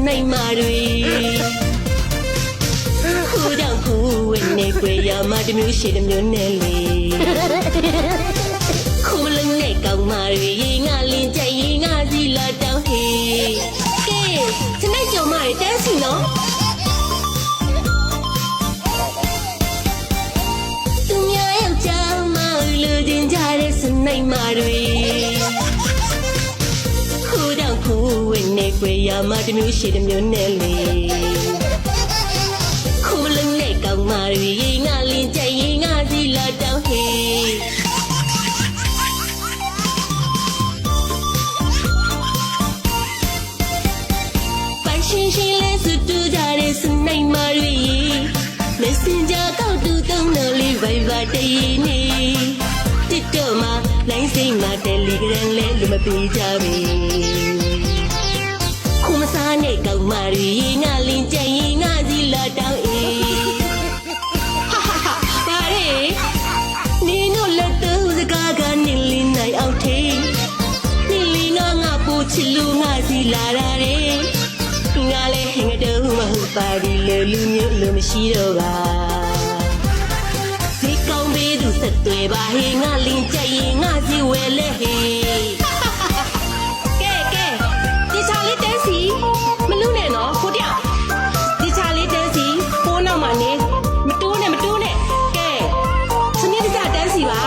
နိုင်မာတွေခိုးကြောင်ခိုးဝင်နေကြွေရမတမျိုးရှိတမျိုးနဲ့လေခိုးလုံးနဲ့ကောင်းမာတွေရေငါလင်းကြိုက်ရေငါစီလာတောင်းဟေးကဲစနေကြော်မရတန်းစီနော်သူများယောက်ျားမလူချင်းကြတဲ့စနေမာတွေခိုးကြောင်ခိုးဝင်နေကြွေရမတမျိုးရှိတမျိုးနဲ့လေခိုးလုံးနဲ့ကောင်းမာတွေရေငါလင်းကြိုက်ရေငါစီလာတောင်းဟေးရှင်ရှင်လေးစွတူကြတဲ့စနိုင်မာတွေ Messenger ကောက်တူတုံးတော်လေး Viber တည်နေ TikTok မှာ line စိမ့်မှာ Telegram လေးလူမပေးကြပဲခုမစားနဲ့ကောက်မာတွေငါလင်းကြရင်ငါစီလာတောင်းအေးဟာဟာဟာပါရဲနေနို့လက်တူစကားကနေလင်းနိုင်အောင်ထေးနေလင်းတော့ငါပို့ချစ်လို့ငါစီလာရတယ်ငါလည်းဟင်တော့မဟုတ်ပါဒီလေလူမျိုးလူမရှိတော့ပါဒီကောင်းပေးသူဆက်သွဲပါဟေးငါလင်းကြရင်ငါစီဝဲလဲဟေးကဲဒီချာလေးတဲစီမလူနဲ့နော်ကိုတယောက်ဒီချာလေးတဲစီပိုးနောက်မှာနေမတိုးနဲ့ကဲစနစ်တကျတဲစီပါ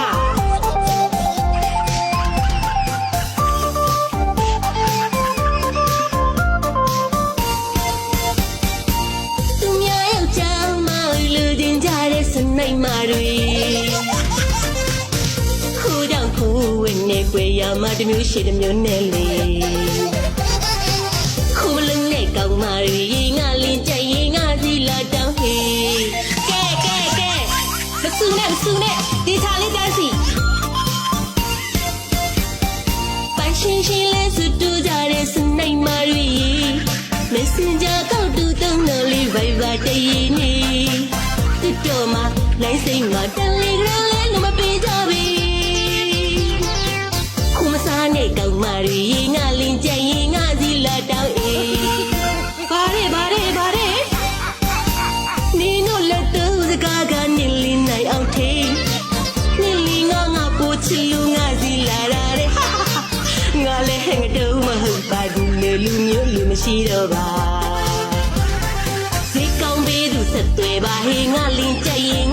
နိုင်မာတွေခိုးကြောင်ခိုးဝင်နေကြွေရမတမျိုးရှိတမျိုးနဲ့လေခိုးလုံးနဲ့ကောင်းမာတွေရေငါလင်းကြိုက်ရေငါစီလာတောင်းဟေးကဲမဆူနဲ့ဒီချာလေးတန်းစီပိုင်ရှင်ရှင်လဲစွတူကြတဲ့စနိုင်မာတွေ Messenger ကောက်တူတုံးတော်လေး Viber တည်နေTikTok မှာ line စိမ့်မှာ Telegram လေးလူမပေးကြပဲခုမစားနဲ့ကောင်းမာတွေရေငါလင်းကြရင်ငါစီလာတောင်းအေးဘာရဲနေနို့လက်တူစကားကနေလင်းနိုင်အောင်ထေးနေလီငါပို့ချစ်လို့ငါစီလာရတယ်ငါလည်းဟင်တော့မဟုတ်ပါဘူးလေလူမျိုးလူမရှိတော့ပါဒီကောင်းပေးသူဆက်သွဲပါဟေးငါလင်းကြရင်